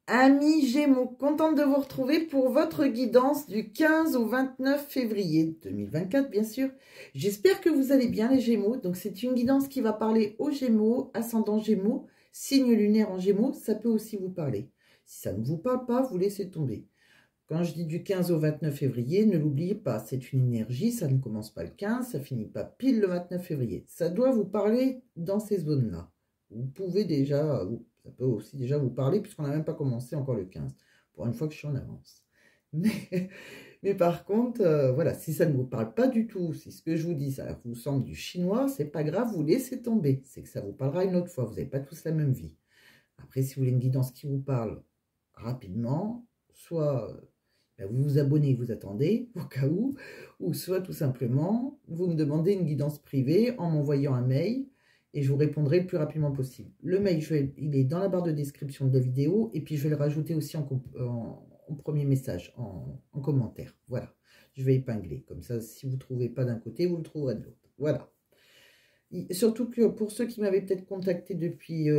Amis Gémeaux, contente de vous retrouver pour votre guidance du 15 au 29 février 2024, bien sûr. J'espère que vous allez bien les Gémeaux. Donc c'est une guidance qui va parler aux Gémeaux, ascendant Gémeaux, signe lunaire en Gémeaux, ça peut aussi vous parler. Si ça ne vous parle pas, vous laissez tomber. Quand je dis du 15 au 29 février, ne l'oubliez pas, c'est une énergie, ça ne commence pas le 15, ça finit pas pile le 29 février. Ça doit vous parler dans ces zones-là. Vous pouvez déjà, ça peut aussi déjà vous parler puisqu'on n'a même pas commencé encore le 15. Pour une fois que je suis en avance. Mais par contre, voilà, si ça ne vous parle pas du tout, si ce que je vous dis, ça vous semble du chinois, c'est pas grave, vous laissez tomber. C'est que ça vous parlera une autre fois, vous n'avez pas tous la même vie. Après, si vous voulez une guidance qui vous parle rapidement, soit vous vous abonnez, vous attendez au cas où, ou soit tout simplement, vous me demandez une guidance privée en m'envoyant un mail et je vous répondrai le plus rapidement possible. Le mail, il est dans la barre de description de la vidéo et puis je vais le rajouter aussi en premier message, en commentaire. Voilà, je vais épingler. Comme ça, si vous ne trouvez pas d'un côté, vous le trouverez de l'autre. Voilà. Surtout que pour ceux qui m'avaient peut-être contacté depuis,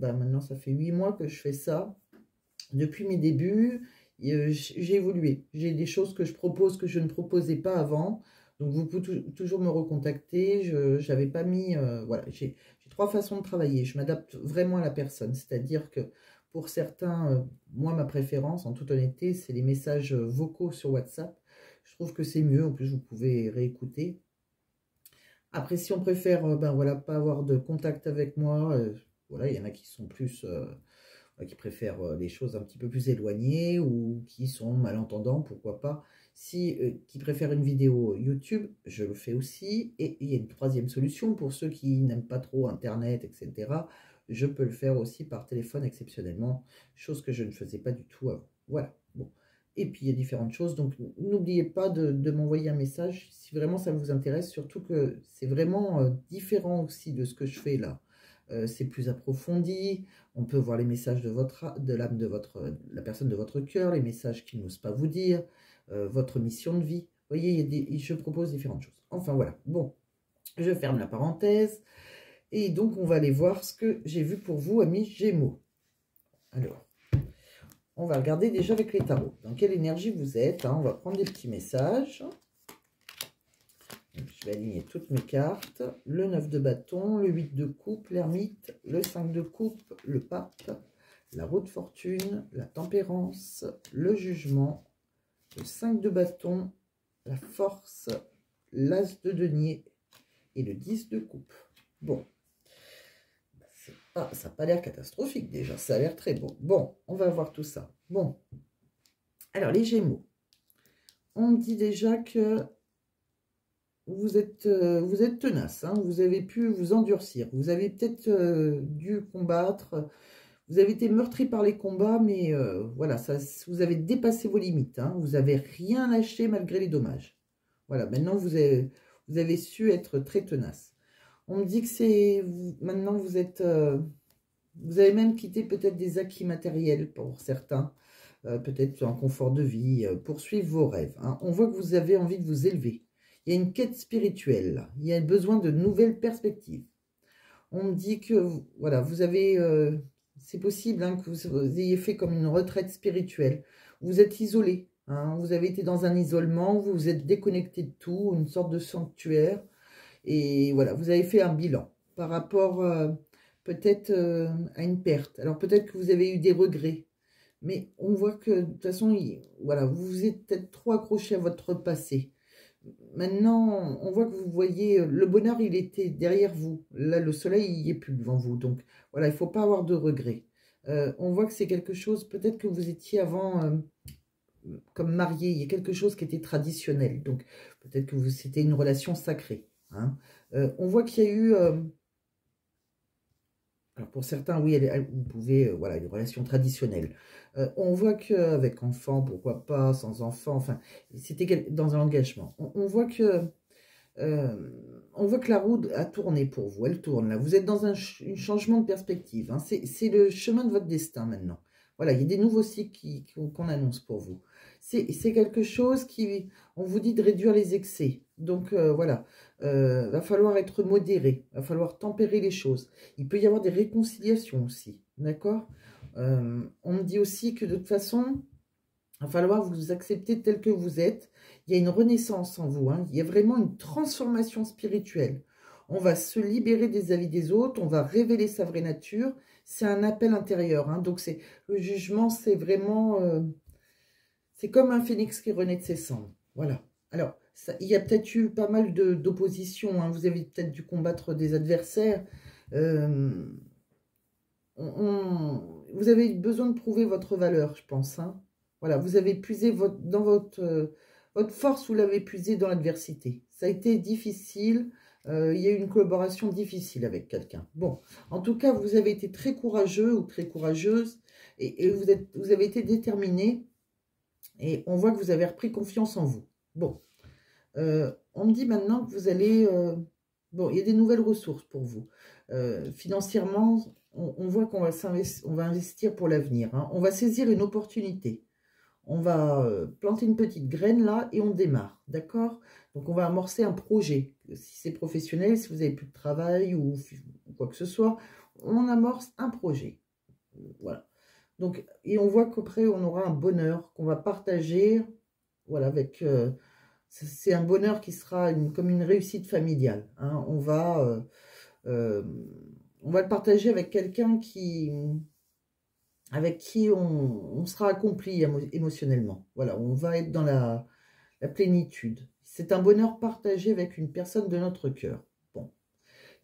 maintenant ça fait 8 mois que je fais ça, depuis mes débuts, j'ai évolué. J'ai des choses que je propose que je ne proposais pas avant. Donc, vous pouvez toujours me recontacter. Je n'avais pas mis... voilà, j'ai 3 façons de travailler. Je m'adapte vraiment à la personne. C'est-à-dire que pour certains, moi, ma préférence, en toute honnêteté, c'est les messages vocaux sur WhatsApp. Je trouve que c'est mieux. En plus, vous pouvez réécouter. Après, si on préfère voilà, pas avoir de contact avec moi, voilà, il y en a qui sont plus... qui préfèrent les choses un petit peu plus éloignées ou qui sont malentendants, pourquoi pas. Qui préfèrent une vidéo YouTube, je le fais aussi. Et il y a une troisième solution pour ceux qui n'aiment pas trop Internet, etc. Je peux le faire aussi par téléphone exceptionnellement, chose que je ne faisais pas du tout avant. Voilà, bon. Et puis il y a différentes choses, donc n'oubliez pas de m'envoyer un message si vraiment ça vous intéresse, surtout que c'est vraiment différent aussi de ce que je fais là. C'est plus approfondi, on peut voir les messages de l'âme de la personne de votre cœur, les messages qu'il n'ose pas vous dire, votre mission de vie. Vous voyez, je propose différentes choses. Enfin voilà, bon, je ferme la parenthèse. Et donc, on va aller voir ce que j'ai vu pour vous, amis Gémeaux. Alors, on va regarder déjà avec les tarots. Dans quelle énergie vous êtes, hein? On va prendre des petits messages. Je vais aligner toutes mes cartes. Le 9 de bâton, le 8 de coupe, l'ermite, le 5 de coupe, le pape, la roue de fortune, la tempérance, le jugement, le 5 de bâton, la force, l'as de denier et le 10 de coupe. Bon, ça n'a pas l'air catastrophique déjà, ça a l'air très beau. Bon, on va voir tout ça. Bon, alors les Gémeaux, on me dit déjà que vous êtes tenace, hein, vous avez pu vous endurcir, vous avez peut-être dû combattre, vous avez été meurtri par les combats, mais voilà, vous avez dépassé vos limites, hein, vous n'avez rien lâché malgré les dommages. Voilà, maintenant vous avez su être très tenace. On me dit que maintenant vous avez même quitté peut-être des acquis matériels pour certains, peut-être un confort de vie, poursuivre vos rêves, hein. On voit que vous avez envie de vous élever. Il y a une quête spirituelle, il y a besoin de nouvelles perspectives. On me dit que, voilà, vous avez, c'est possible hein, que vous ayez fait comme une retraite spirituelle. Vous êtes isolé, hein, vous avez été dans un isolement, vous vous êtes déconnecté de tout, une sorte de sanctuaire. Et voilà, vous avez fait un bilan par rapport peut-être à une perte. Alors peut-être que vous avez eu des regrets, mais on voit que de toute façon, voilà, vous vous êtes peut-être trop accroché à votre passé. Maintenant, on voit que vous voyez, le bonheur, il était derrière vous. Là, le soleil, il n'y est plus devant vous. Donc, voilà, il ne faut pas avoir de regrets. On voit que c'est quelque chose, peut-être que vous étiez avant comme marié. Il y a quelque chose qui était traditionnel. Donc, peut-être que c'était une relation sacrée. Hein. On voit qu'il y a eu... alors, pour certains, oui, vous pouvez... voilà, une relation traditionnelle. On voit qu'avec enfant, pourquoi pas, sans enfant, enfin, c'était dans un engagement. On voit que la roue a tourné pour vous, elle tourne là. Vous êtes dans un changement de perspective. Hein. C'est le chemin de votre destin maintenant. Voilà, il y a des nouveaux cycles qu'on annonce pour vous. C'est quelque chose on vous dit de réduire les excès. Donc voilà, va falloir être modéré, va falloir tempérer les choses. Il peut y avoir des réconciliations aussi, d'accord ? On me dit aussi que de toute façon, il va falloir vous accepter tel que vous êtes. Il y a une renaissance en vous, hein. Il y a vraiment une transformation spirituelle. On va se libérer des avis des autres, on va révéler sa vraie nature. C'est un appel intérieur, hein. Donc le jugement, c'est vraiment... c'est comme un phénix qui renaît de ses cendres. Voilà. Alors, il y a peut-être eu pas mal d'opposition, hein. Vous avez peut-être dû combattre des adversaires. Vous avez besoin de prouver votre valeur, je pense, hein. Voilà, vous avez puisé dans votre force, vous l'avez puisé dans l'adversité. Ça a été difficile, il y a eu une collaboration difficile avec quelqu'un. Bon, en tout cas, vous avez été très courageux ou très courageuse et vous avez été déterminé et on voit que vous avez repris confiance en vous. Bon, on me dit maintenant que vous allez... bon, il y a des nouvelles ressources pour vous. Financièrement, on voit qu'on va investir pour l'avenir, hein. On va saisir une opportunité. On va planter une petite graine là et on démarre, d'accord? Donc on va amorcer un projet. Si c'est professionnel, si vous n'avez plus de travail ou quoi que ce soit, on amorce un projet. Voilà. Donc, et on voit qu'après on aura un bonheur qu'on va partager, voilà, avec... c'est un bonheur qui sera comme une réussite familiale, hein. On va le partager avec quelqu'un avec qui on sera accompli émotionnellement. Voilà, on va être dans la plénitude. C'est un bonheur partagé avec une personne de notre cœur. Bon,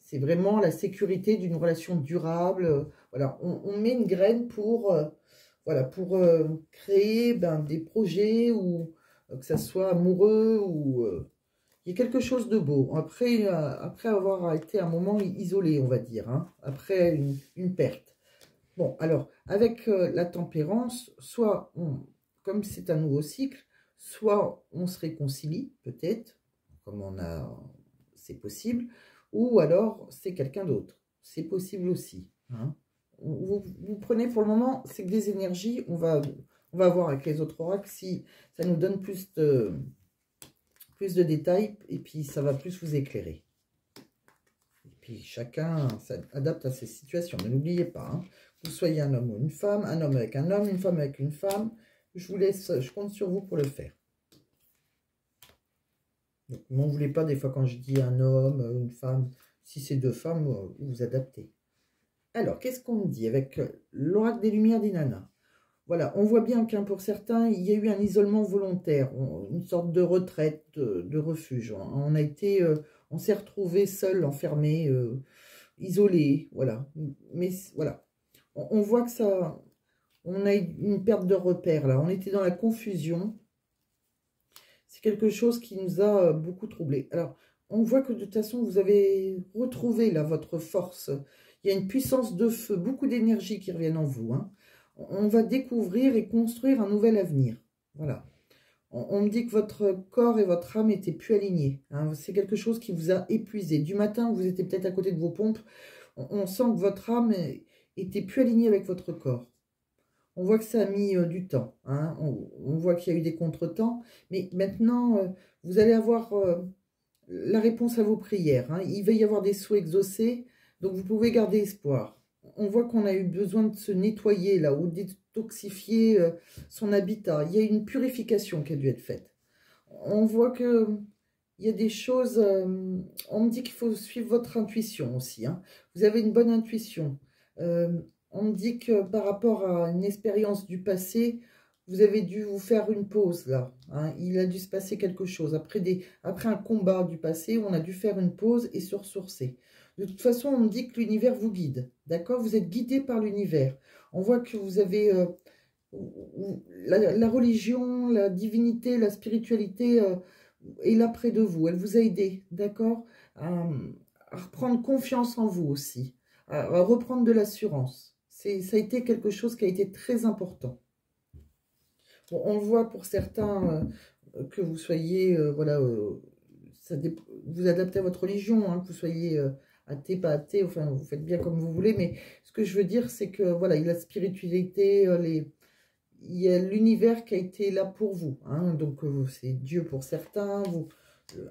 c'est vraiment la sécurité d'une relation durable. Voilà, on met une graine pour, voilà, pour créer des projets ou que ça soit amoureux ou... il y a quelque chose de beau. Après avoir été un moment isolé, on va dire, hein, après une perte. Bon, alors, avec la tempérance, soit, comme c'est un nouveau cycle, soit on se réconcilie, peut-être, comme c'est possible, ou alors c'est quelqu'un d'autre. C'est possible aussi, hein. Vous prenez pour le moment, c'est que des énergies, on va voir avec les autres oracles si ça nous donne plus de détails, et puis ça va plus vous éclairer. Et puis chacun s'adapte à ses situations, mais n'oubliez pas, hein, que vous soyez un homme ou une femme, un homme avec un homme, une femme avec une femme, je compte sur vous pour le faire. Donc, ne m'en voulez pas des fois quand je dis un homme, une femme, si c'est deux femmes, vous vous adaptez. Alors, qu'est-ce qu'on me dit avec l'oracle des Lumières d'Inanna? Voilà, on voit bien qu'un pour certains, il y a eu un isolement volontaire, une sorte de retraite, de refuge. On s'est retrouvé seul, enfermé, isolé, voilà. Mais voilà, on voit que ça, on a une perte de repère là. On était dans la confusion. C'est quelque chose qui nous a beaucoup troublés. Alors, on voit que de toute façon, vous avez retrouvé là votre force. Il y a une puissance de feu, beaucoup d'énergie qui reviennent en vous, hein. On va découvrir et construire un nouvel avenir. Voilà. On me dit que votre corps et votre âme n'étaient plus alignés, hein. C'est quelque chose qui vous a épuisé. Du matin, vous étiez peut-être à côté de vos pompes. On sent que votre âme était plus alignée avec votre corps. On voit que ça a mis du temps, hein. On voit qu'il y a eu des contretemps. Mais maintenant, vous allez avoir la réponse à vos prières, hein. Il va y avoir des souhaits exaucés. Donc, vous pouvez garder espoir. On voit qu'on a eu besoin de se nettoyer là, ou détoxifier son habitat. Il y a une purification qui a dû être faite. On voit que il y a des choses... on me dit qu'il faut suivre votre intuition aussi, hein. Vous avez une bonne intuition. On me dit que par rapport à une expérience du passé, vous avez dû vous faire une pause là, hein. Il a dû se passer quelque chose. Après un combat du passé, on a dû faire une pause et se ressourcer. De toute façon, on me dit que l'univers vous guide, d'accord? Vous êtes guidé par l'univers. On voit que vous avez la religion, la divinité, la spiritualité est là près de vous. Elle vous a aidé, d'accord? À reprendre confiance en vous aussi, à reprendre de l'assurance. Ça a été quelque chose qui a été très important. Bon, on le voit pour certains que vous soyez, voilà, vous adaptez à votre religion, hein, que vous soyez... athée, pas athée, enfin, vous faites bien comme vous voulez, mais ce que je veux dire, c'est que, voilà, il y a la spiritualité, il y a l'univers qui a été là pour vous, hein, donc c'est Dieu pour certains,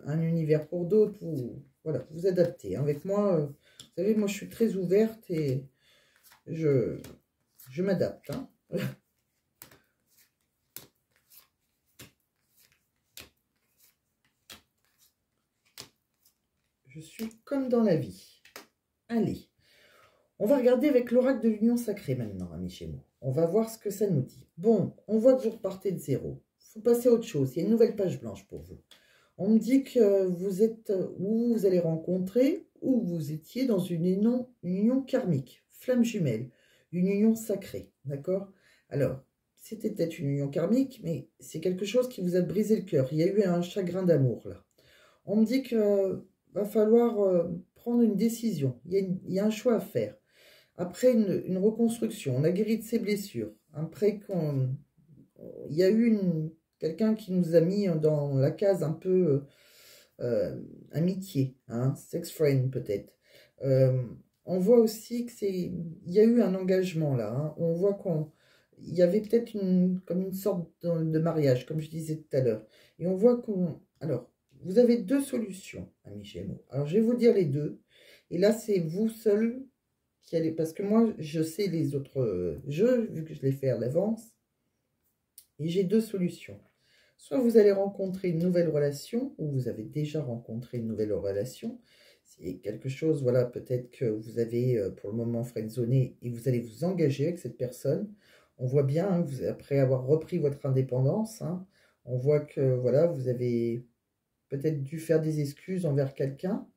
un univers pour d'autres, voilà, vous adaptez. Avec moi, vous savez, moi, je suis très ouverte et je Je m'adapte, hein. Je suis comme dans la vie. Allez, on va regarder avec l'oracle de l'union sacrée maintenant, amis Gémeaux. On va voir ce que ça nous dit. Bon, on voit que vous repartez de zéro. Il faut passer à autre chose. Il y a une nouvelle page blanche pour vous. On me dit que vous êtes où vous allez rencontrer, ou vous étiez dans une union karmique, flamme jumelle, une union sacrée, d'accord? Alors, c'était peut-être une union karmique, mais c'est quelque chose qui vous a brisé le cœur. Il y a eu un chagrin d'amour, là. On me dit que va falloir prendre une décision. Il y a un choix à faire. Après une reconstruction, on a guéri de ses blessures. Après il y a eu quelqu'un qui nous a mis dans la case un peu amitié, hein, sex friend peut-être. On voit aussi il y a eu un engagement là, hein. On voit il y avait peut-être comme une sorte de mariage, comme je disais tout à l'heure. Et on voit alors, vous avez deux solutions, amis Gémeaux. Alors, je vais vous dire les deux. Et là, c'est vous seul qui allez... Parce que moi, je sais les autres jeux, vu que je les fais à l'avance. Et j'ai deux solutions. Soit vous allez rencontrer une nouvelle relation, ou vous avez déjà rencontré une nouvelle relation. C'est quelque chose, voilà, peut-être que vous avez pour le moment friendzoné et vous allez vous engager avec cette personne. On voit bien, hein, après avoir repris votre indépendance, hein, on voit que, voilà, vous avez peut-être dû faire des excuses envers quelqu'un.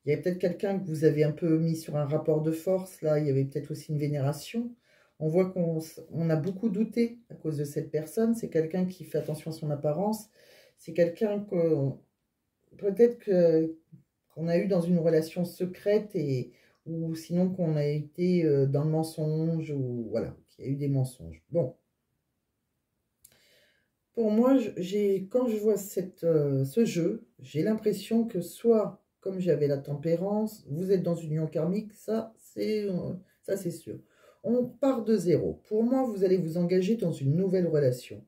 Il y avait peut-être quelqu'un que vous avez un peu mis sur un rapport de force. Là, il y avait peut-être aussi une vénération. On voit qu'on a beaucoup douté à cause de cette personne. C'est quelqu'un qui fait attention à son apparence. C'est quelqu'un peut-être qu'on a eu dans une relation secrète ou sinon qu'on a été dans le mensonge ou voilà, qu'il y a eu des mensonges. Bon. Pour moi, quand je vois ce jeu, j'ai l'impression que soit, comme j'avais la tempérance, vous êtes dans une union karmique, ça c'est sûr. On part de zéro. Pour moi, vous allez vous engager dans une nouvelle relation.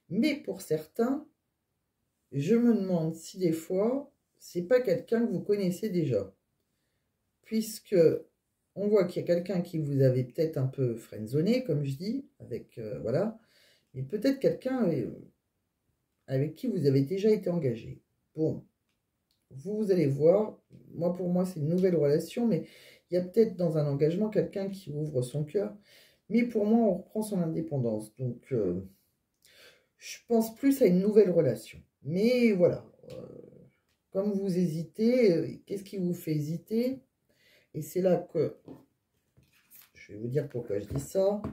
Mais pour certains, je me demande si des fois, c'est pas quelqu'un que vous connaissez déjà. Puisque on voit qu'il y a quelqu'un qui vous avait peut-être un peu friendzoné, comme je dis, avec, voilà, mais peut-être quelqu'un avec qui vous avez déjà été engagé. Bon, vous allez voir, pour moi, c'est une nouvelle relation, mais il y a peut-être dans un engagement quelqu'un qui ouvre son cœur. Mais pour moi, on reprend son indépendance. Donc, je pense plus à une nouvelle relation. Mais voilà, comme vous hésitez, qu'est-ce qui vous fait hésiter? Et c'est là que, je vais vous dire pourquoi je dis ça.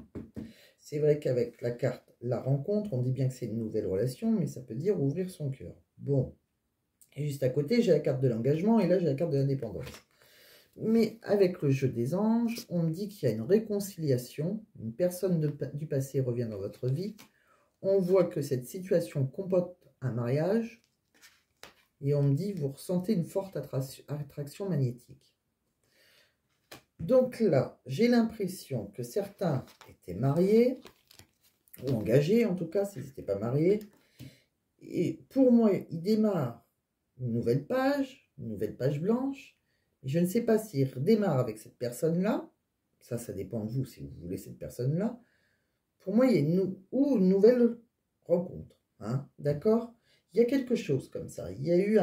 C'est vrai qu'avec la carte la rencontre, on dit bien que c'est une nouvelle relation, mais ça peut dire ouvrir son cœur. Bon. Et juste à côté, j'ai la carte de l'engagement et là, j'ai la carte de l'indépendance. Mais avec le jeu des anges, on me dit qu'il y a une réconciliation. Une personne du passé revient dans votre vie. On voit que cette situation comporte un mariage. Et on me dit, vous ressentez une forte attraction magnétique. Donc là, j'ai l'impression que certains étaient mariés, ou engagés en tout cas, s'ils n'étaient pas mariés. Et pour moi, il démarre une nouvelle page blanche. Et je ne sais pas s'il redémarre avec cette personne-là. Ça dépend de vous si vous voulez cette personne-là. Pour moi, il y a une nouvelle rencontre. Hein, d'accord? Il y a quelque chose comme ça. Il y a eu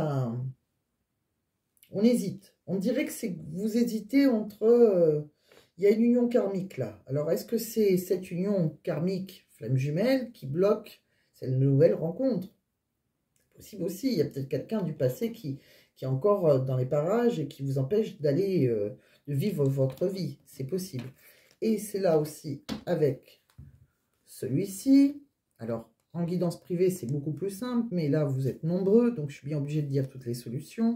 on hésite. On dirait que vous hésitez entre... il y a une union karmique là. Alors, est-ce que c'est cette union karmique, flamme jumelle, qui bloque cette nouvelle rencontre? C'est possible aussi. Il y a peut-être quelqu'un du passé qui est encore dans les parages et qui vous empêche d'aller, de vivre votre vie. C'est possible. Et c'est là aussi avec celui-ci. Alors, en guidance privée, c'est beaucoup plus simple, mais là, vous êtes nombreux, donc je suis bien obligée de dire toutes les solutions.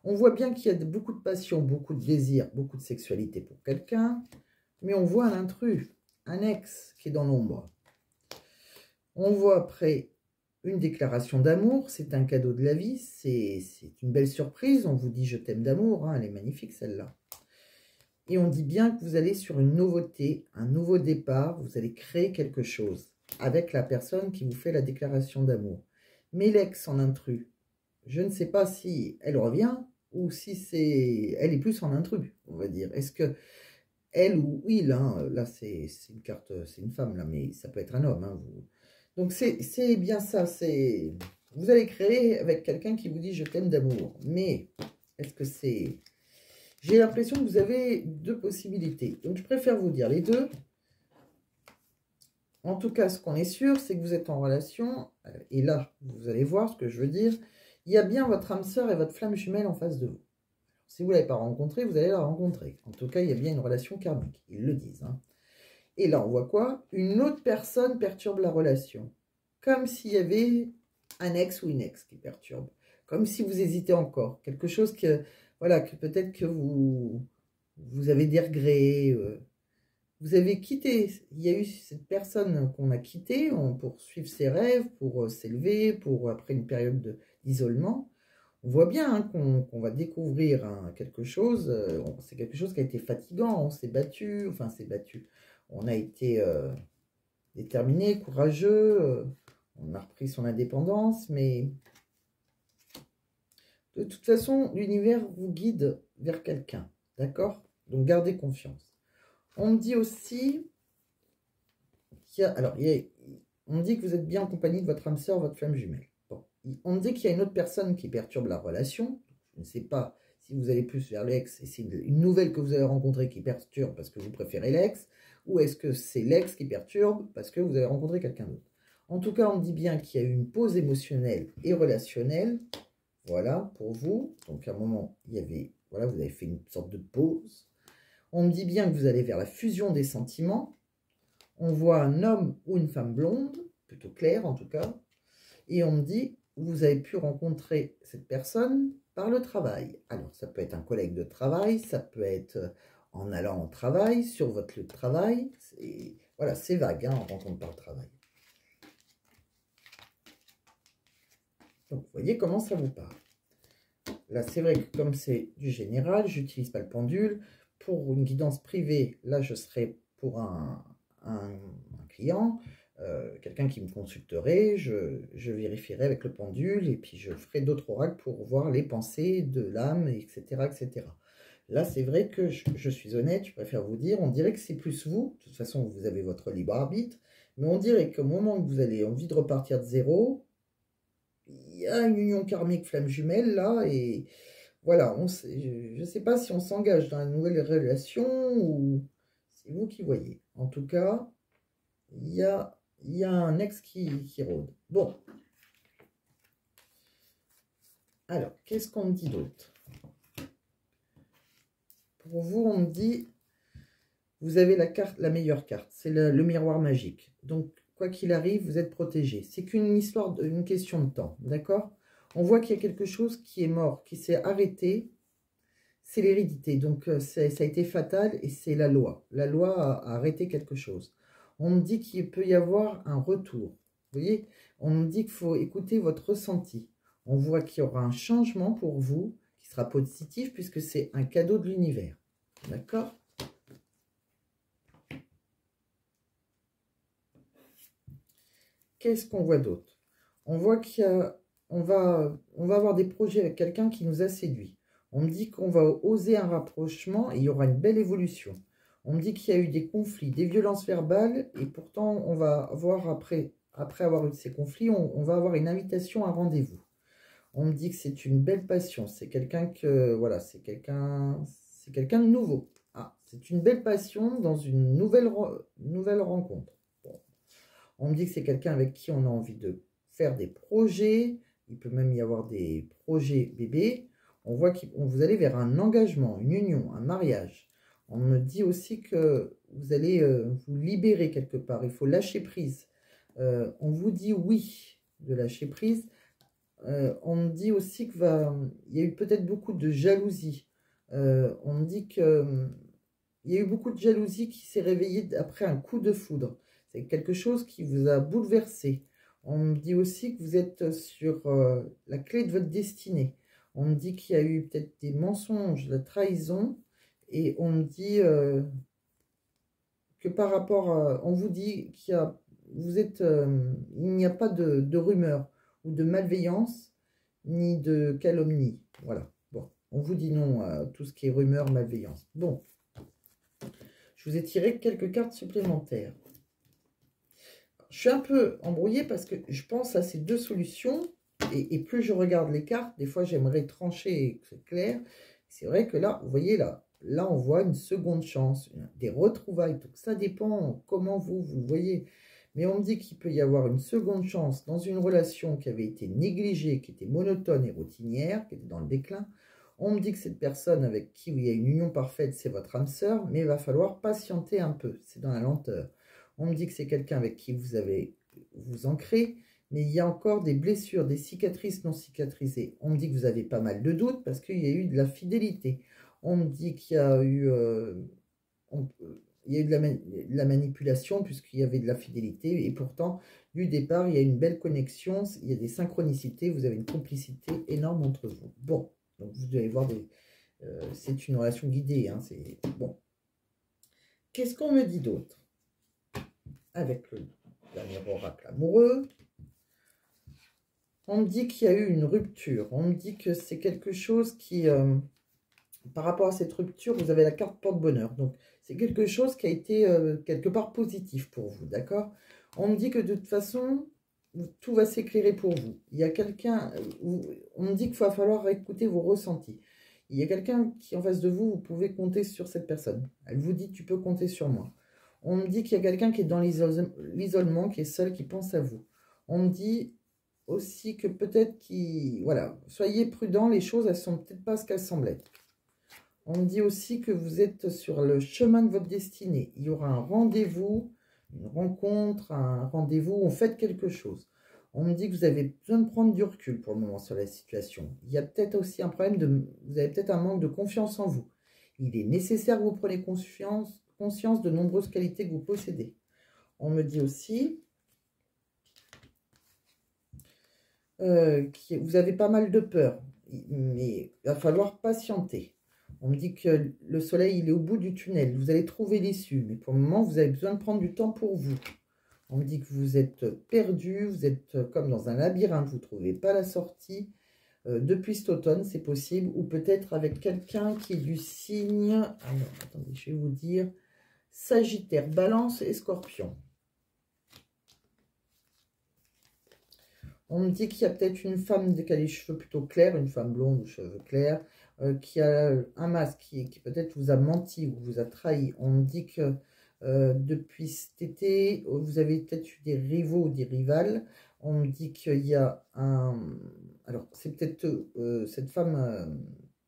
On voit bien qu'il y a beaucoup de passion, beaucoup de désir, beaucoup de sexualité pour quelqu'un, mais on voit un intrus, un ex qui est dans l'ombre. On voit après une déclaration d'amour, c'est un cadeau de la vie, c'est une belle surprise, on vous dit je t'aime d'amour, hein, elle est magnifique celle-là. Et on dit bien que vous allez sur une nouveauté, un nouveau départ, vous allez créer quelque chose avec la personne qui vous fait la déclaration d'amour. Mais l'ex en intrus, je ne sais pas si elle revient ou si elle est plus en intrus, on va dire. Est-ce que elle ou il, hein, là c'est une carte, c'est une femme, là, mais ça peut être un homme. Hein, donc c'est bien ça, vous allez créer avec quelqu'un qui vous dit je t'aime d'amour. Mais est-ce que c'est... J'ai l'impression que vous avez deux possibilités. Donc je préfère vous dire les deux. En tout cas, ce qu'on est sûr, c'est que vous êtes en relation. Et là, vous allez voir ce que je veux dire. Il y a bien votre âme sœur et votre flamme jumelle en face de vous. Si vous ne l'avez pas rencontrée, vous allez la rencontrer. En tout cas, il y a bien une relation karmique. Ils le disent. Hein. Et là, on voit quoi? Une autre personne perturbe la relation. Comme s'il y avait un ex ou une ex qui perturbe. Comme si vous hésitez encore. Quelque chose que, voilà, que peut-être que vous avez des regrets. Vous avez quitté. Il y a eu cette personne qu'on a quittée pour suivre ses rêves, pour s'élever, pour après une période d'isolement. On voit bien hein, qu'on va découvrir hein, quelque chose. C'est quelque chose qui a été fatigant. On s'est battu. Enfin, s'est battu. On a été déterminé, courageux. On a repris son indépendance. Mais de toute façon, l'univers vous guide vers quelqu'un. D'accord? Donc, gardez confiance. On me dit aussi qu'il y a... Alors, on me dit que vous êtes bien en compagnie de votre âme sœur, votre flamme jumelle. Bon. On me dit qu'il y a une autre personne qui perturbe la relation. Je ne sais pas si vous allez plus vers l'ex et c'est une nouvelle que vous avez rencontrée qui perturbe parce que vous préférez l'ex, ou est-ce que c'est l'ex qui perturbe parce que vous avez rencontré quelqu'un d'autre. En tout cas, on me dit bien qu'il y a eu une pause émotionnelle et relationnelle. Voilà, pour vous. Donc, à un moment, il y avait... Voilà, vous avez fait une sorte de pause. On me dit bien que vous allez vers la fusion des sentiments. On voit un homme ou une femme blonde, plutôt claire en tout cas. Et on me dit que vous avez pu rencontrer cette personne par le travail. Alors, ça peut être un collègue de travail, ça peut être en allant au travail, sur votre lieu de travail. Voilà, c'est vague, hein, on rencontre par le travail. Donc, vous voyez comment ça vous parle. Là, c'est vrai que comme c'est du général, je n'utilise pas le pendule. Pour une guidance privée, là, je serai pour un client, quelqu'un qui me consulterait, je vérifierai avec le pendule et puis je ferai d'autres oracles pour voir les pensées de l'âme, etc., etc. Là, c'est vrai que je suis honnête, je préfère vous dire, on dirait que c'est plus vous. De toute façon, vous avez votre libre arbitre, mais on dirait qu'au moment où vous avez envie de repartir de zéro, il y a une union karmique flamme jumelle là et... Voilà, je ne sais pas si on s'engage dans une nouvelle relation ou c'est vous qui voyez. En tout cas, il y a un ex qui rôde. Bon. Alors, qu'est-ce qu'on me dit d'autre? Pour vous, on me dit, vous avez la carte, la meilleure carte. C'est le miroir magique. Donc, quoi qu'il arrive, vous êtes protégé. C'est qu'une histoire, une question de temps. D'accord? On voit qu'il y a quelque chose qui est mort, qui s'est arrêté. C'est l'hérédité, donc ça a été fatal et c'est la loi. La loi a arrêté quelque chose. On me dit qu'il peut y avoir un retour. Vous voyez, on me dit qu'il faut écouter votre ressenti. On voit qu'il y aura un changement pour vous qui sera positif puisque c'est un cadeau de l'univers. D'accord? Qu'est-ce qu'on voit d'autre? On voit on va avoir des projets avec quelqu'un qui nous a séduit. On me dit qu'on va oser un rapprochement et il y aura une belle évolution. On me dit qu'il y a eu des conflits, des violences verbales et pourtant on va avoir après avoir eu ces conflits, on va avoir une invitation à un rendez-vous. On me dit que c'est une belle passion, c'est quelqu'un que voilà, c'est quelqu'un de nouveau. Ah, c'est une belle passion dans une nouvelle rencontre. Bon. On me dit que c'est quelqu'un avec qui on a envie de faire des projets, il peut même y avoir des projets bébés. On voit que vous allez vers un engagement, une union, un mariage. On me dit aussi que vous allez vous libérer quelque part. Il faut lâcher prise. On vous dit oui de lâcher prise. On me dit aussi qu'il y a eu peut-être beaucoup de jalousie. On me dit qu'il y a eu beaucoup de jalousie qui s'est réveillée après un coup de foudre. C'est quelque chose qui vous a bouleversé. On me dit aussi que vous êtes sur la clé de votre destinée. On me dit qu'il y a eu peut-être des mensonges, de la trahison. Et on me dit que par rapport à... On vous dit qu'il y a, il n'y a pas de rumeur ou de malveillance, ni de calomnie. Voilà. Bon, on vous dit non à tout ce qui est rumeur, malveillance. Bon. Je vous ai tiré quelques cartes supplémentaires. Je suis un peu embrouillée parce que je pense à ces deux solutions. Et plus je regarde les cartes, des fois j'aimerais trancher et que c'est clair. C'est vrai que là, vous voyez là, on voit une seconde chance, des retrouvailles. Donc ça dépend comment vous voyez. Mais on me dit qu'il peut y avoir une seconde chance dans une relation qui avait été négligée, qui était monotone et routinière, qui était dans le déclin. On me dit que cette personne avec qui il y a une union parfaite, c'est votre âme sœur, mais il va falloir patienter un peu. C'est dans la lenteur. On me dit que c'est quelqu'un avec qui vous avez vous ancrez, mais il y a encore des blessures, des cicatrices non cicatrisées. On me dit que vous avez pas mal de doutes parce qu'il y a eu de la fidélité. On me dit qu'il y a eu, de la manipulation puisqu'il y avait de la fidélité. Et pourtant, du départ, il y a une belle connexion, il y a des synchronicités, vous avez une complicité énorme entre vous. Bon, donc vous devez voir des... c'est une relation guidée. Hein, c'est bon. Qu'est-ce qu'on me dit d'autre avec le dernier oracle amoureux? On me dit qu'il y a eu une rupture. On me dit que c'est quelque chose qui, par rapport à cette rupture, vous avez la carte porte-bonheur. Donc, c'est quelque chose qui a été quelque part positif pour vous, d'accord? On me dit que de toute façon, tout va s'éclairer pour vous. Il y a quelqu'un, on me dit qu'il va falloir écouter vos ressentis. Il y a quelqu'un qui est en face de vous, vous pouvez compter sur cette personne. Elle vous dit, tu peux compter sur moi. On me dit qu'il y a quelqu'un qui est dans l'isolement, qui est seul, qui pense à vous. On me dit aussi que peut-être voilà, soyez prudents, les choses, elles sont peut-être pas ce qu'elles semblent être. On me dit aussi que vous êtes sur le chemin de votre destinée. Il y aura un rendez-vous, une rencontre, un rendez-vous, on fait quelque chose. On me dit que vous avez besoin de prendre du recul pour le moment sur la situation. Il y a peut-être aussi un problème vous avez peut-être un manque de confiance en vous. Il est nécessaire que vous preniez conscience de nombreuses qualités que vous possédez. On me dit aussi vous avez pas mal de peur, mais il va falloir patienter. On me dit que le soleil, il est au bout du tunnel. Vous allez trouver l'issue, mais pour le moment, vous avez besoin de prendre du temps pour vous. On me dit que vous êtes perdu, vous êtes comme dans un labyrinthe, vous ne trouvez pas la sortie. Depuis cet automne, c'est possible, ou peut-être avec quelqu'un qui est du signe... Alors, attendez, je vais vous dire... Sagittaire, Balance et Scorpion. On me dit qu'il y a peut-être une femme qui a les cheveux plutôt clairs, une femme blonde aux cheveux clairs, qui a un masque, qui peut-être vous a menti ou vous a trahi. On me dit que depuis cet été, vous avez peut-être eu des rivaux ou des rivales. On me dit qu'il y a un... Alors, c'est peut-être cette femme,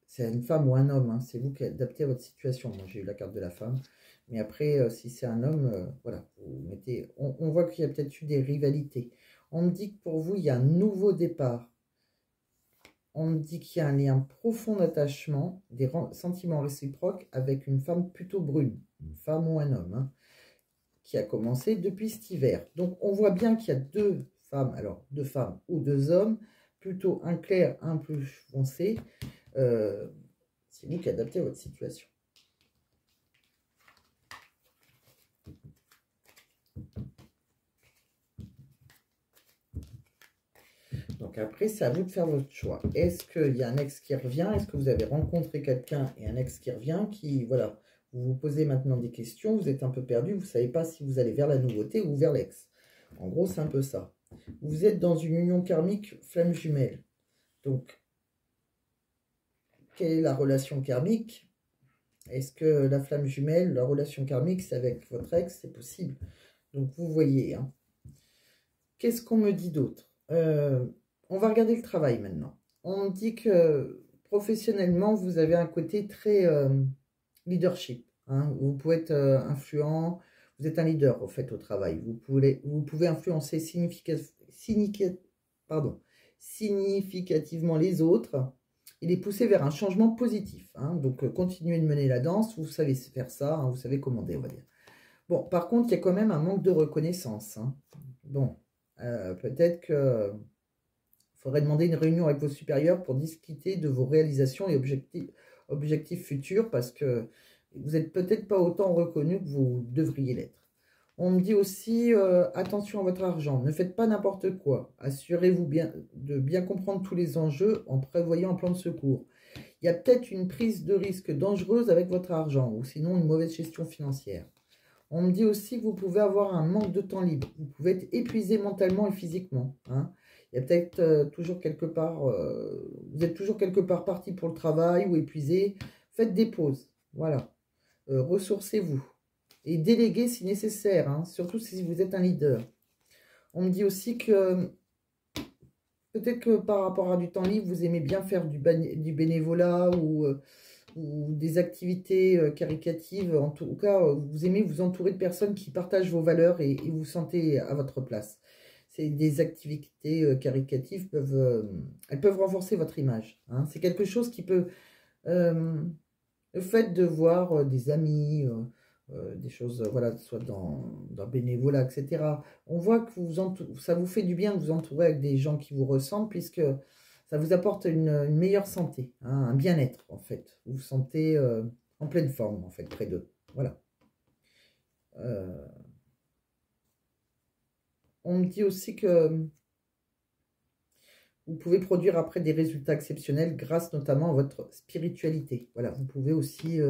c'est une femme ou un homme, hein, c'est vous qui adaptez à votre situation. Moi, j'ai eu la carte de la femme. Mais après, si c'est un homme, voilà, vous mettez... On voit qu'il y a peut-être eu des rivalités. On me dit que pour vous, il y a un nouveau départ. On me dit qu'il y a un lien profond d'attachement, des sentiments réciproques avec une femme plutôt brune, une femme ou un homme, hein, qui a commencé depuis cet hiver. Donc, on voit bien qu'il y a deux femmes, alors deux femmes ou deux hommes, plutôt un clair, un plus foncé. C'est vous qui adaptez à votre situation. Donc après, c'est à vous de faire votre choix. Est-ce qu'il y a un ex qui revient? Est-ce que vous avez rencontré quelqu'un et un ex qui revient qui, voilà, vous vous posez maintenant des questions, vous êtes un peu perdu, vous ne savez pas si vous allez vers la nouveauté ou vers l'ex. En gros, c'est un peu ça. Vous êtes dans une union karmique flamme jumelle. Donc, quelle est la relation karmique? Est-ce que la flamme jumelle, la relation karmique, c'est avec votre ex? C'est possible. Donc, vous voyez. Hein. Qu'est-ce qu'on me dit d'autre? On va regarder le travail maintenant. On me dit que professionnellement, vous avez un côté très leadership. Hein. Vous pouvez être influent, vous êtes un leader au fait au travail. Vous pouvez influencer significativement les autres et les pousser vers un changement positif. Hein. Donc, continuez de mener la danse, vous savez faire ça, hein, vous savez commander, on va dire. Bon, par contre, il y a quand même un manque de reconnaissance. Hein. Bon, peut-être que... Il faudrait demander une réunion avec vos supérieurs pour discuter de vos réalisations et objectifs futurs parce que vous n'êtes peut-être pas autant reconnu que vous devriez l'être. On me dit aussi, attention à votre argent, ne faites pas n'importe quoi. Assurez-vous de bien comprendre tous les enjeux en prévoyant un plan de secours. Il y a peut-être une prise de risque dangereuse avec votre argent ou sinon une mauvaise gestion financière. On me dit aussi que vous pouvez avoir un manque de temps libre. Vous pouvez être épuisé mentalement et physiquement. Hein. Il y a peut-être toujours quelque part, vous êtes toujours quelque part parti pour le travail ou épuisé. Faites des pauses. Voilà. Ressourcez-vous. Et déléguez si nécessaire, hein, surtout si vous êtes un leader. On me dit aussi que peut-être que par rapport à du temps libre, vous aimez bien faire du bénévolat ou des activités caricatives. En tout cas, vous aimez vous entourer de personnes qui partagent vos valeurs et vous sentez à votre place. C'est des activités caricatives, elles peuvent renforcer votre image. Hein. C'est quelque chose qui peut... le fait de voir des amis... des choses, voilà, soit dans le bénévolat, etc. On voit que ça vous fait du bien de vous entourer avec des gens qui vous ressemblent, puisque ça vous apporte une meilleure santé, hein, un bien-être, en fait. Vous vous sentez en pleine forme, en fait, près d'eux. Voilà. On me dit aussi que vous pouvez produire après des résultats exceptionnels grâce notamment à votre spiritualité. Voilà, vous pouvez aussi...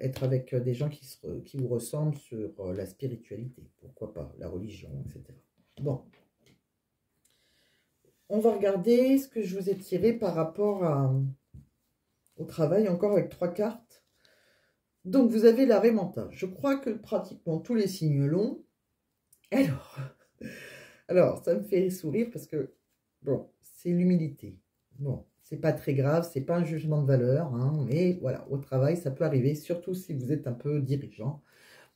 être avec des gens qui vous ressemblent sur la spiritualité, pourquoi pas, la religion, etc. Bon, on va regarder ce que je vous ai tiré par rapport au travail, encore avec 3 cartes. Donc, vous avez la Rémanta. Je crois que pratiquement tous les signes l'ont. Alors, ça me fait sourire parce que, bon, c'est l'humilité. Bon, c'est pas très grave, c'est pas un jugement de valeur, hein, mais voilà, au travail, ça peut arriver, surtout si vous êtes un peu dirigeant.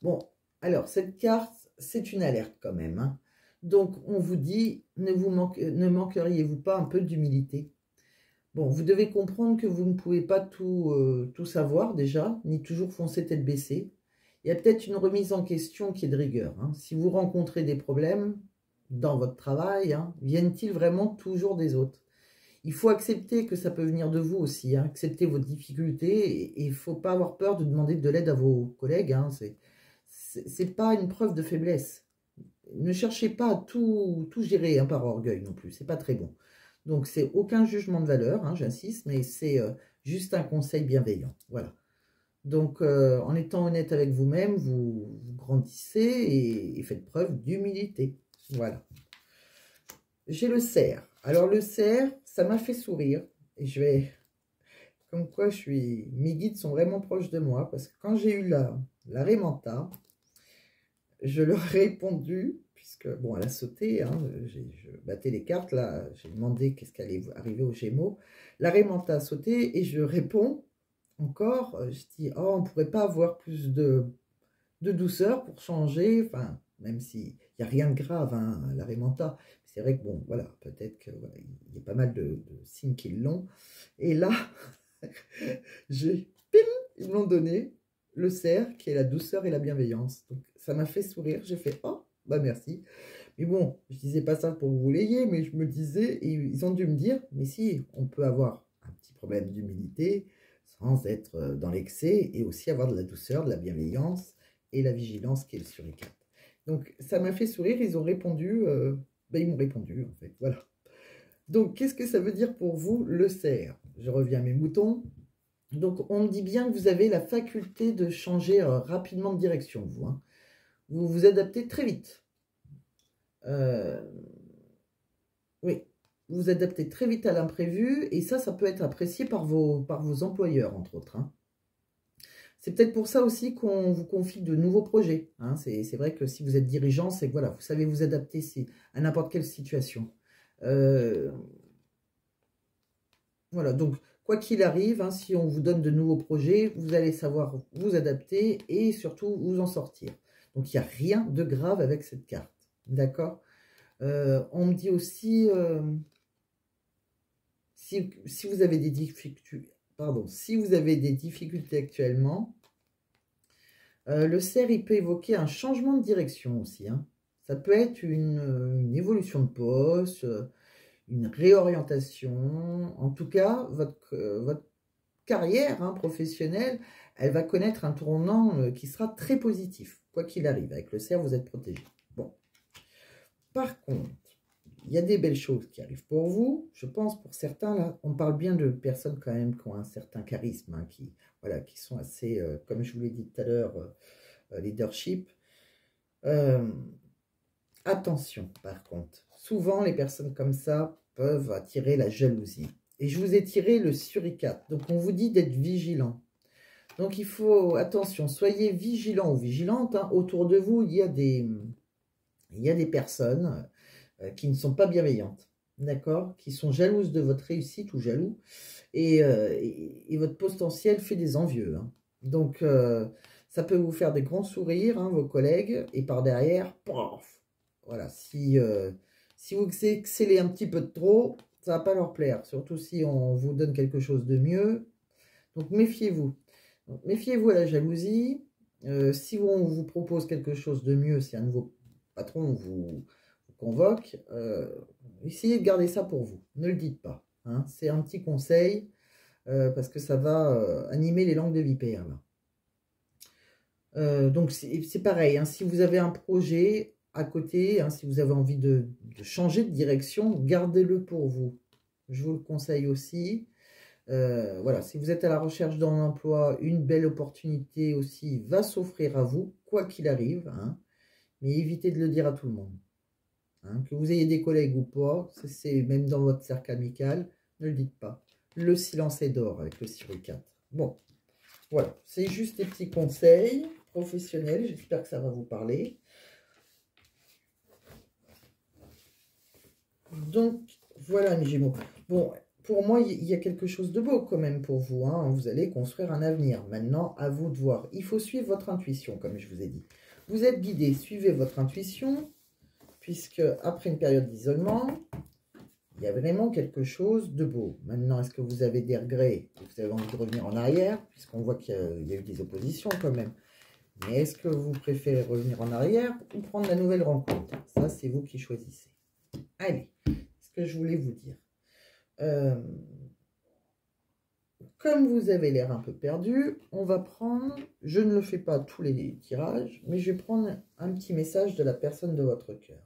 Bon, alors, cette carte, c'est une alerte quand même. Hein. Donc, on vous dit, ne manqueriez-vous pas un peu d'humilité? Bon, vous devez comprendre que vous ne pouvez pas tout savoir déjà, ni toujours foncer tête baissée. Il y a peut-être une remise en question qui est de rigueur. Hein. Si vous rencontrez des problèmes dans votre travail, hein, viennent-ils vraiment toujours des autres? Il faut accepter que ça peut venir de vous aussi, hein, accepter vos difficultés, et il ne faut pas avoir peur de demander de l'aide à vos collègues. Hein, c'est pas une preuve de faiblesse. Ne cherchez pas à tout gérer hein, par orgueil non plus, c'est pas très bon. Donc c'est aucun jugement de valeur, hein, j'insiste, mais c'est juste un conseil bienveillant. Voilà. Donc en étant honnête avec vous-même, vous grandissez et faites preuve d'humilité. Voilà. J'ai le cerf. Alors le cerf, ça m'a fait sourire. Et je vais... Comme quoi, mes guides sont vraiment proches de moi. Parce que quand j'ai eu la Rémanta, je leur ai répondu, puisque, bon, elle a sauté, hein, je battais les cartes, là, j'ai demandé qu'est-ce qui allait arriver aux Gémeaux. La Rémanta a sauté et je réponds encore, je dis, oh, on ne pourrait pas avoir plus de douceur pour changer, enfin, même s'il n'y a rien de grave, hein, la Rémanta. C'est vrai que, bon, voilà, peut-être qu'il voilà, y a pas mal de signes qui l'ont. Et là, ils me l'ont donné, le cerf, qui est la douceur et la bienveillance. Donc, ça m'a fait sourire. J'ai fait, oh, bah merci. Mais bon, je disais pas ça pour que vous l'ayez, mais je me disais, et ils ont dû me dire, mais si, on peut avoir un petit problème d'humilité sans être dans l'excès et aussi avoir de la douceur, de la bienveillance et la vigilance qui est sur les cartes. Donc, ça m'a fait sourire. Ils ont répondu, ils m'ont répondu, en fait. Voilà. Donc, qu'est-ce que ça veut dire pour vous, le cerf? Je reviens à mes moutons. Donc, on me dit bien que vous avez la faculté de changer rapidement de direction, vous. Hein. Vous vous adaptez très vite. Oui, vous vous adaptez très vite à l'imprévu. Et ça peut être apprécié par vos employeurs, entre autres. Hein. C'est peut-être pour ça aussi qu'on vous confie de nouveaux projets. Hein. C'est vrai que si vous êtes dirigeant, c'est que voilà, vous savez vous adapter à n'importe quelle situation. Voilà, donc quoi qu'il arrive, hein, si on vous donne de nouveaux projets, vous allez savoir vous adapter et surtout vous en sortir. Donc il n'y a rien de grave avec cette carte. D'accord? On me dit aussi, si vous avez des difficultés, si vous avez des difficultés actuellement, le cerf, il peut évoquer un changement de direction aussi. Hein. Ça peut être une évolution de poste, une réorientation. En tout cas, votre carrière hein, professionnelle, elle va connaître un tournant qui sera très positif, quoi qu'il arrive. Avec le cerf, vous êtes protégé. Bon. Par contre, il y a des belles choses qui arrivent pour vous. Je pense pour certains, là, on parle bien de personnes quand même qui ont un certain charisme, hein, voilà, qui sont assez, comme je vous l'ai dit tout à l'heure, leadership. Attention, par contre, souvent les personnes comme ça peuvent attirer la jalousie. Et je vous ai tiré le suricate. Donc on vous dit d'être vigilant. Donc il faut, attention, soyez vigilant ou vigilante. Hein. Autour de vous, il y a des personnes qui ne sont pas bienveillantes. D'accord? Qui sont jalouses de votre réussite ou jaloux. Et votre potentiel fait des envieux. Hein. Donc ça peut vous faire des grands sourires, hein, vos collègues. Et par derrière, paf, voilà, si vous excellez un petit peu de trop, ça ne va pas leur plaire. Surtout si on vous donne quelque chose de mieux. Donc méfiez-vous. Méfiez-vous à la jalousie. Si on vous propose quelque chose de mieux, si un nouveau patron vous convoque, essayez de garder ça pour vous. Ne le dites pas. Hein. C'est un petit conseil parce que ça va animer les langues de vipère. Donc c'est pareil. Hein. Si vous avez un projet à côté, hein, si vous avez envie de changer de direction, gardez-le pour vous. Je vous le conseille aussi. Voilà, si vous êtes à la recherche d'un emploi, une belle opportunité aussi va s'offrir à vous, quoi qu'il arrive. Hein, mais évitez de le dire à tout le monde. Hein, que vous ayez des collègues ou pas, c'est même dans votre cercle amical, ne le dites pas. Le silence est d'or avec le suricate. Bon, voilà, c'est juste des petits conseils professionnels. J'espère que ça va vous parler. Donc, voilà mes Gémeaux. Bon, pour moi, il y a quelque chose de beau quand même pour vous. Hein. Vous allez construire un avenir. Maintenant, à vous de voir. Il faut suivre votre intuition, comme je vous ai dit. Vous êtes guidé, suivez votre intuition, puisque après une période d'isolement, il y a vraiment quelque chose de beau. Maintenant, est-ce que vous avez des regrets? Vous avez envie de revenir en arrière, puisqu'on voit qu'il y a eu des oppositions quand même. Mais est-ce que vous préférez revenir en arrière ou prendre la nouvelle rencontre? Ça, c'est vous qui choisissez. Allez, ce que je voulais vous dire. Comme vous avez l'air un peu perdu, on va prendre, je ne le fais pas tous les tirages, mais je vais prendre un petit message de la personne de votre cœur.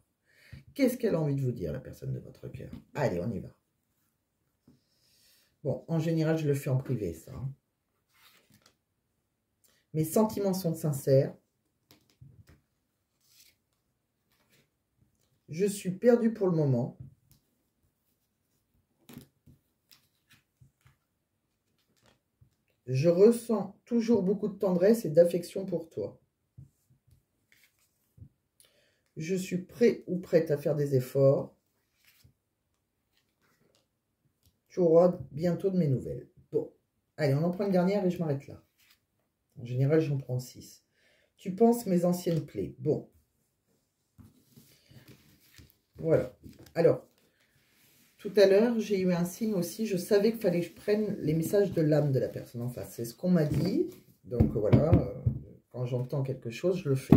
Qu'est-ce qu'elle a envie de vous dire, la personne de votre cœur? Allez, on y va. Bon, en général, je le fais en privé, ça. Hein. Mes sentiments sont sincères. Je suis perdu pour le moment. Je ressens toujours beaucoup de tendresse et d'affection pour toi. Je suis prêt ou prête à faire des efforts. Tu auras bientôt de mes nouvelles. Bon, allez, on en prend une dernière et je m'arrête là. En général, j'en prends 6. Tu penses mes anciennes plaies. Bon. Voilà. Alors, tout à l'heure, j'ai eu un signe aussi. Je savais qu'il fallait que je prenne les messages de l'âme de la personne en face. C'est ce qu'on m'a dit. Donc, voilà. Quand j'entends quelque chose, je le fais.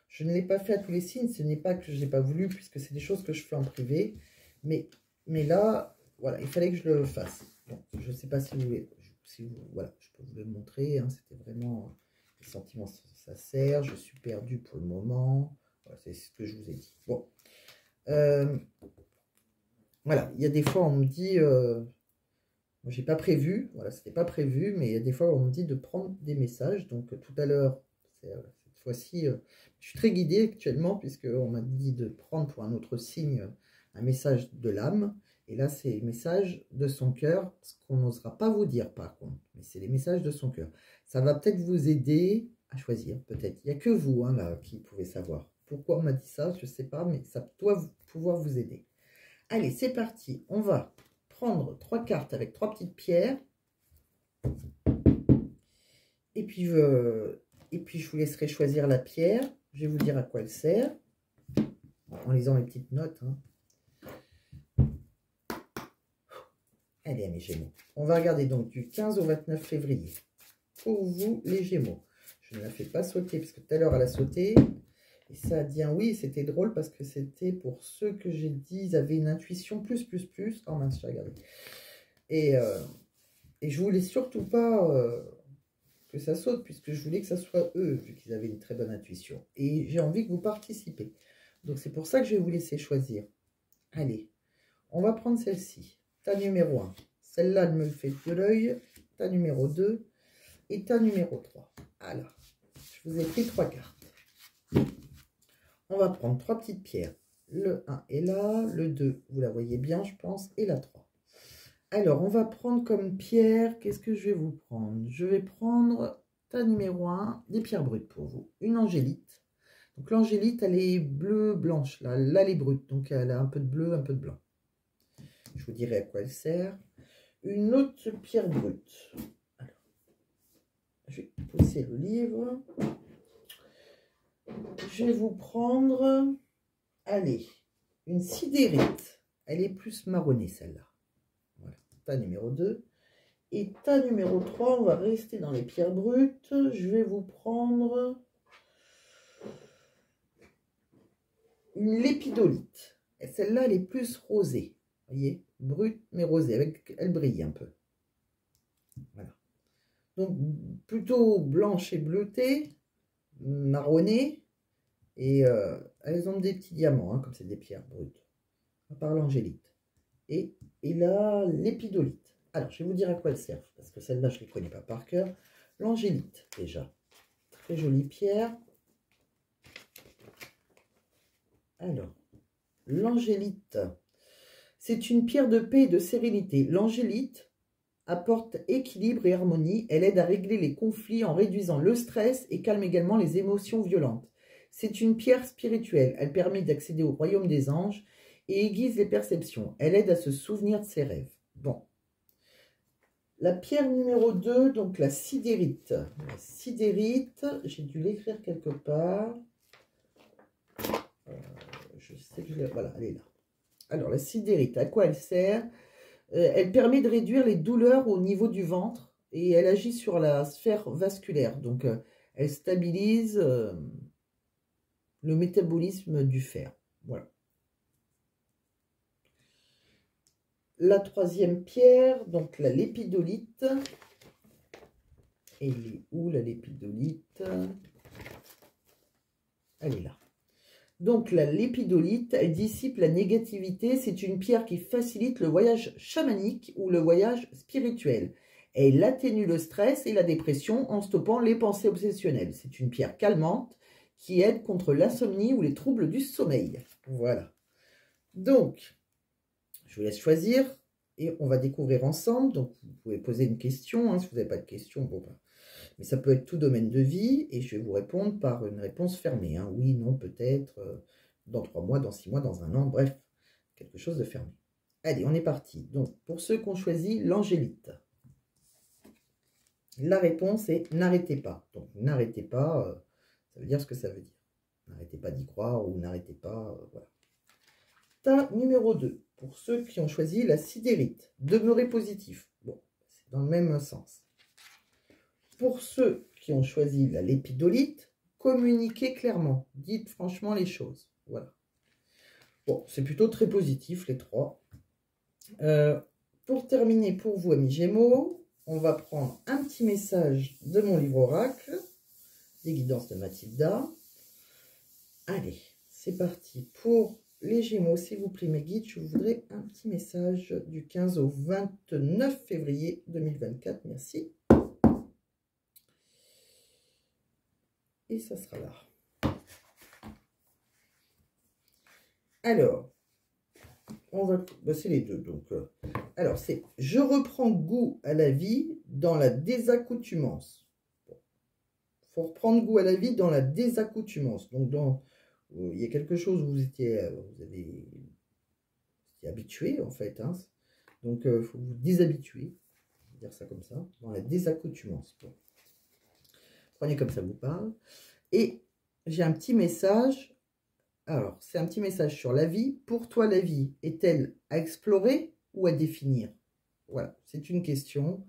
Je ne l'ai pas fait à tous les signes. Ce n'est pas que je n'ai pas voulu, puisque c'est des choses que je fais en privé. Mais là, voilà, il fallait que je le fasse. Bon, je ne sais pas si vous, voilà, je peux vous le montrer. Hein, c'était vraiment les sentiments, ça sert. Je suis perdu pour le moment. Voilà, c'est ce que je vous ai dit. Bon. Voilà, il y a des fois, on me dit, j'ai pas prévu, voilà, c'était pas prévu, mais il y a des fois, on me dit de prendre des messages. Donc, tout à l'heure, cette fois-ci, je suis très guidée actuellement, puisqu'on m'a dit de prendre pour un autre signe un message de l'âme. Et là, c'est les messages de son cœur, ce qu'on n'osera pas vous dire, par contre. Mais c'est les messages de son cœur. Ça va peut-être vous aider à choisir, peut-être. Il n'y a que vous, hein, là, qui pouvez savoir. Pourquoi on m'a dit ça, je ne sais pas, mais ça doit pouvoir vous aider. Allez, c'est parti. On va prendre 3 cartes avec 3 petites pierres. Et puis, je vous laisserai choisir la pierre. Je vais vous dire à quoi elle sert. En lisant mes petites notes. Hein. Allez, mes Gémeaux. On va regarder donc du 15 au 29 février. Pour vous, les Gémeaux. Je ne la fais pas sauter, parce que tout à l'heure, elle a sauté. Et ça a dit un oui, c'était drôle parce que c'était pour ceux que j'ai dit, ils avaient une intuition plus. Oh mince, j'ai regardé. Et je voulais surtout pas que ça saute, puisque je voulais que ça soit eux, vu qu'ils avaient une très bonne intuition. Et j'ai envie que vous participez. Donc c'est pour ça que je vais vous laisser choisir. Allez, on va prendre celle-ci. Ta numéro 1. Celle-là, elle me fait de l'œil. Ta numéro 2 et ta numéro 3. Alors, je vous ai pris 3 cartes. On va prendre 3 petites pierres. Le 1 est là, le 2, vous la voyez bien, je pense, et la 3. Alors, on va prendre comme pierre, qu'est-ce que je vais vous prendre? Je vais prendre ta numéro 1, des pierres brutes pour vous. Une angélite. Donc, l'angélite, elle est bleu-blanche. Là, elle est brute, donc elle a un peu de bleu, un peu de blanc. Je vous dirai à quoi elle sert. Une autre pierre brute. Alors, je vais pousser le livre. Je vais vous prendre, allez, une sidérite. Elle est plus marronnée, celle-là. Voilà, ta numéro 2. Et ta numéro 3, on va rester dans les pierres brutes. Je vais vous prendre une lépidolite. Et celle-là, elle est plus rosée. Vous voyez, brute mais rosée. Elle brille un peu. Voilà. Donc, plutôt blanche et bleutée, marronnée. Et elles ont des petits diamants, hein, comme c'est des pierres brutes. À part l'angélite. Et là, l'épidolite. Alors, je vais vous dire à quoi elles servent, parce que celle-là, je ne les connais pas par cœur. L'angélite, déjà. Très jolie pierre. Alors, l'angélite, c'est une pierre de paix et de sérénité. L'angélite apporte équilibre et harmonie. Elle aide à régler les conflits en réduisant le stress et calme également les émotions violentes. C'est une pierre spirituelle. Elle permet d'accéder au royaume des anges et aiguise les perceptions. Elle aide à se souvenir de ses rêves. Bon. La pierre numéro 2, donc la sidérite. La sidérite, j'ai dû l'écrire quelque part. Je sais que voilà, elle est là. Alors, la sidérite, à quoi elle sert? Elle permet de réduire les douleurs au niveau du ventre et elle agit sur la sphère vasculaire. Donc, elle stabilise le métabolisme du fer. Voilà. La troisième pierre, donc la lépidolite. Elle est où la lépidolite? Elle est là. Donc la lépidolite, elle dissipe la négativité. C'est une pierre qui facilite le voyage chamanique ou le voyage spirituel. Elle atténue le stress et la dépression en stoppant les pensées obsessionnelles. C'est une pierre calmante qui aide contre l'insomnie ou les troubles du sommeil. Voilà. Donc, je vous laisse choisir et on va découvrir ensemble. Donc, vous pouvez poser une question. Hein, si vous n'avez pas de question, bon, ben, mais ça peut être tout domaine de vie et je vais vous répondre par une réponse fermée. Hein. Oui, non, peut-être, dans 3 mois, dans 6 mois, dans 1 an, bref, quelque chose de fermé. Allez, on est parti. Donc, pour ceux qui ont choisi l'angélite, la réponse est n'arrêtez pas. Donc, n'arrêtez pas, ça veut dire ce que ça veut dire. N'arrêtez pas d'y croire ou n'arrêtez pas, voilà. Ta numéro 2, pour ceux qui ont choisi la sidérite, demeurez positif. Bon, c'est dans le même sens. Pour ceux qui ont choisi la lépidolite, communiquez clairement. Dites franchement les choses. Voilà. Bon, c'est plutôt très positif, les 3. Pour terminer, pour vous, amis Gémeaux, on va prendre un petit message de mon livre oracle, des guidances de Mathilda. Allez, c'est parti. Pour les Gémeaux, s'il vous plaît, mes guides, je voudrais un petit message du 15 au 29 février 2024. Merci. Et ça sera là. Alors, on va... Ben, c'est les deux. Donc, alors, c'est « Je reprends goût à la vie dans la désaccoutumance ». Il faut reprendre goût à la vie dans la désaccoutumance. Donc, il y a quelque chose où vous étiez habitué, en fait. Hein. Donc, il faut vous déshabituer. On va dire ça comme ça. Dans la désaccoutumance. Bon. Prenez comme ça vous parle. Et j'ai un petit message. Alors, c'est un petit message sur la vie. Pour toi, la vie est-elle à explorer ou à définir? Voilà, c'est une question.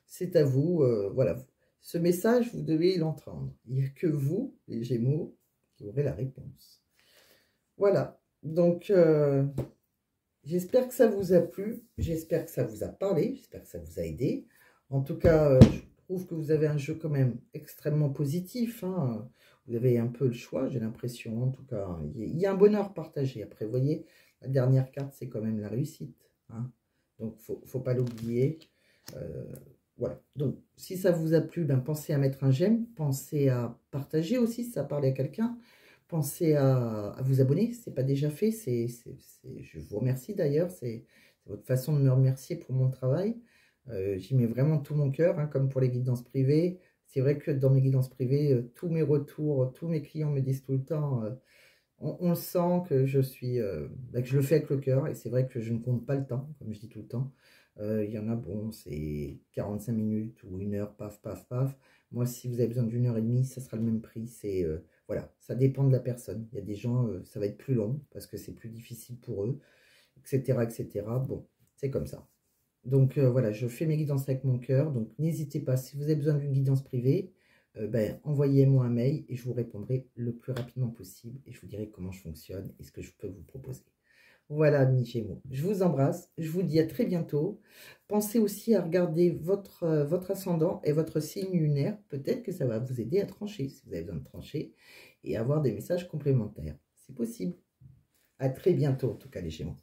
C'est à vous. Voilà. Ce message, vous devez l'entendre. Il n'y a que vous, les Gémeaux, qui aurez la réponse. Voilà. Donc, j'espère que ça vous a plu. J'espère que ça vous a parlé. J'espère que ça vous a aidé. En tout cas, je trouve que vous avez un jeu quand même extrêmement positif. Hein. Vous avez un peu le choix, j'ai l'impression. En tout cas, il y a un bonheur partagé. Après, vous voyez, La dernière carte, c'est quand même la réussite. Hein. Donc, faut pas l'oublier. Voilà. Donc, si ça vous a plu, ben, pensez à mettre un j'aime. Pensez à partager aussi si ça parle à quelqu'un. Pensez à vous abonner, si ce n'est pas déjà fait. Je vous remercie d'ailleurs. C'est votre façon de me remercier pour mon travail. J'y mets vraiment tout mon cœur, hein, comme pour les guidances privées. C'est vrai que dans mes guidances privées, tous mes retours, tous mes clients me disent tout le temps, on le sent que je suis, que je le fais avec le cœur. Et c'est vrai que je ne compte pas le temps, comme je dis tout le temps. Il y en a, bon, c'est 45 minutes ou 1 heure, paf, paf, paf. Moi, si vous avez besoin d'1 heure et demie, ça sera le même prix. Voilà, ça dépend de la personne. Il y a des gens, ça va être plus long parce que c'est plus difficile pour eux, etc., etc. Bon, c'est comme ça. Donc voilà, je fais mes guidances avec mon cœur. Donc n'hésitez pas, si vous avez besoin d'une guidance privée, envoyez-moi un mail et je vous répondrai le plus rapidement possible. Et je vous dirai comment je fonctionne et ce que je peux vous proposer. Voilà, mes Gémeaux. Je vous embrasse. Je vous dis à très bientôt. Pensez aussi à regarder votre ascendant et votre signe lunaire. Peut-être que ça va vous aider à trancher, si vous avez besoin de trancher, et avoir des messages complémentaires. C'est possible. À très bientôt, en tout cas, les Gémeaux.